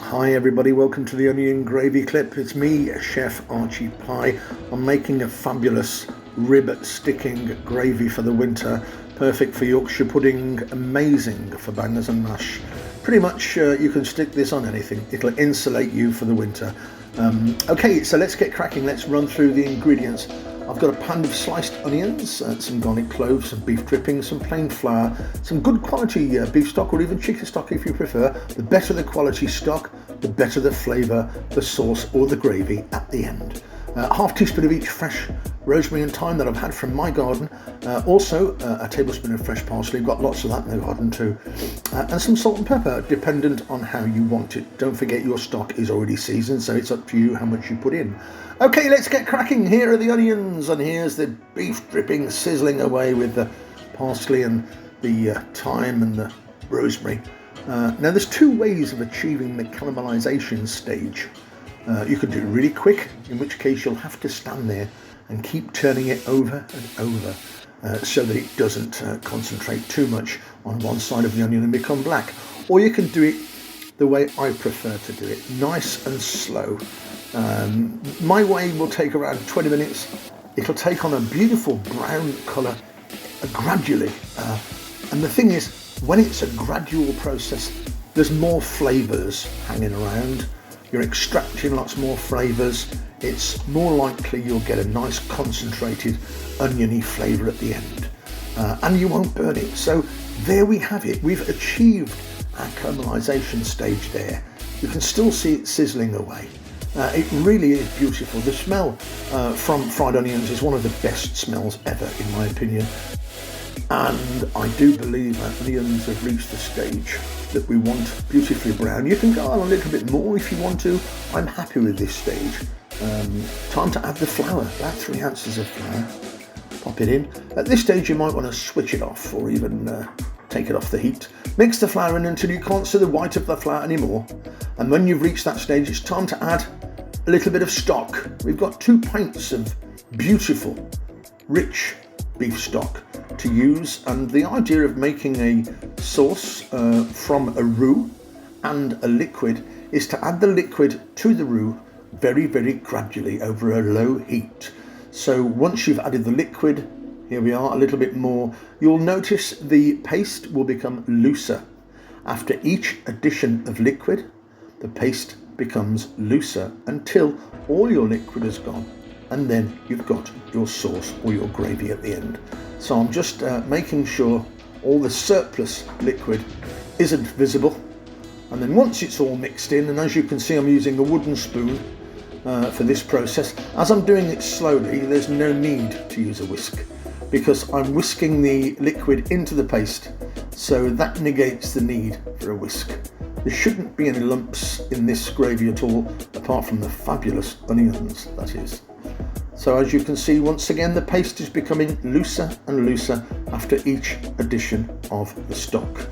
Hi everybody, welcome to the onion gravy clip. It's me, Chef Archie Pie. I'm making a fabulous rib sticking gravy for the winter, perfect for Yorkshire pudding, amazing for bangers and mash. Pretty much you can stick this on anything, it'll insulate you for the winter. Okay, so let's get cracking, let's run through the ingredients. I've got a pan of sliced onions, some garlic cloves, some beef dripping, some plain flour, some good quality beef stock or even chicken stock if you prefer. The better the quality stock, the better the flavour, the sauce or the gravy at the end. Half teaspoon of each fresh rosemary and thyme that I've had from my garden. Also a tablespoon of fresh parsley, got lots of that in the garden too. And some salt and pepper, dependent on how you want it. Don't forget your stock is already seasoned, so it's up to you how much you put in. Okay, let's get cracking. Here are the onions, and here's the beef dripping, sizzling away with the parsley and the thyme and the rosemary. Now there's two ways of achieving the caramelization stage. You could do it really quick, in which case you'll have to stand there and keep turning it over and over so that it doesn't concentrate too much on one side of the onion and become black. Or you can do it the way I prefer to do it, nice and slow. My way will take around 20 minutes. It'll take on a beautiful brown colour gradually. And the thing is, when it's a gradual process, there's more flavours hanging around. You're extracting lots more flavours. It's more likely you'll get a nice concentrated oniony flavour at the end. And you won't burn it. So there we have it. We've achieved our caramelisation stage there. You can still see it sizzling away. It really is beautiful. The smell from fried onions is one of the best smells ever, in my opinion. And I do believe our onions have reached the stage that we want beautifully brown. You can go on a little bit more if you want to. I'm happy with this stage. Time to add the flour, about 3 ounces of flour. Pop it in. At this stage you might want to switch it off or even take it off the heat. Mix the flour in until you can't see the white of the flour anymore. And when you've reached that stage, it's time to add a little bit of stock. We've got 2 pints of beautiful, rich beef stock to use, and the idea of making a sauce from a roux and a liquid is to add the liquid to the roux very, very gradually over a low heat. So once you've added the liquid, here we are, a little bit more, you'll notice the paste will become looser. After each addition of liquid, the paste becomes looser until all your liquid is gone, and then you've got your sauce or your gravy at the end. So I'm just making sure all the surplus liquid isn't visible, and then once it's all mixed in, and as you can see I'm using a wooden spoon for this process. As I'm doing it slowly, there's no need to use a whisk because I'm whisking the liquid into the paste, so that negates the need for a whisk. There shouldn't be any lumps in this gravy at all, apart from the fabulous onions, that is. So as you can see, once again, the paste is becoming looser and looser after each addition of the stock.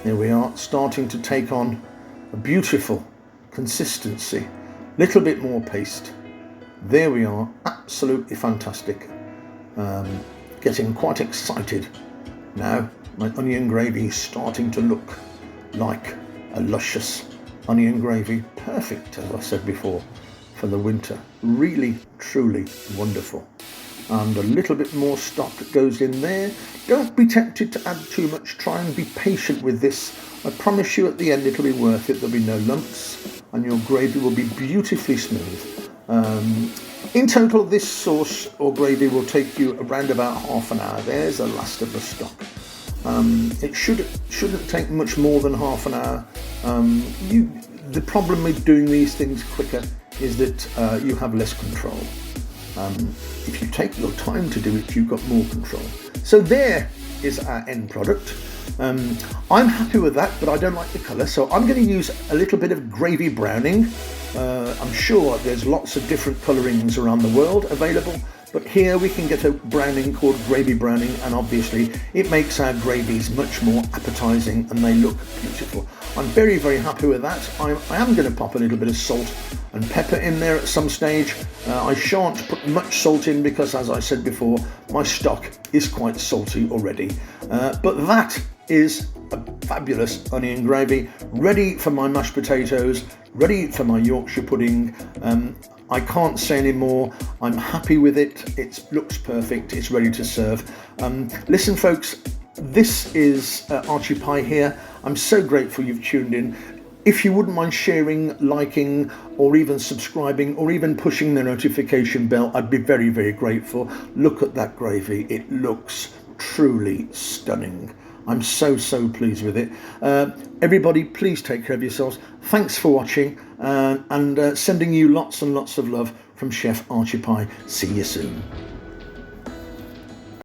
Here we are, starting to take on a beautiful consistency. Little bit more paste. There we are, absolutely fantastic. Getting quite excited now. My onion gravy is starting to look like a luscious onion gravy, perfect, as I said before, for the winter. Really, truly wonderful. And a little bit more stock goes in there. Don't be tempted to add too much. Try and be patient with this. I promise you at the end it'll be worth it. There'll be no lumps and your gravy will be beautifully smooth. In total, this sauce or gravy will take you around about half an hour. There's the last of the stock. It shouldn't take much more than half an hour. The problem with doing these things quicker is that you have less control. If you take your time to do it, you've got more control. So there is our end product. I'm happy with that, but I don't like the colour, so I'm going to use a little bit of gravy browning. I'm sure there's lots of different colourings around the world available, but here we can get a browning called gravy browning, and obviously it makes our gravies much more appetising and they look beautiful. I'm very, very happy with that. I am going to pop a little bit of salt and pepper in there at some stage. I shan't put much salt in because, as I said before, my stock is quite salty already. But that is a fabulous onion gravy, ready for my mashed potatoes, ready for my Yorkshire pudding. I can't say any more. I'm happy with it. It looks perfect. It's ready to serve. Listen, folks, this is Archie Pie here. I'm so grateful you've tuned in. If you wouldn't mind sharing, liking, or even subscribing, or even pushing the notification bell, I'd be very, very grateful. Look at that gravy. It looks truly stunning. I'm so pleased with it. Everybody, please take care of yourselves. Thanks for watching, and sending you lots and lots of love from Chef Archie Pie. See you soon.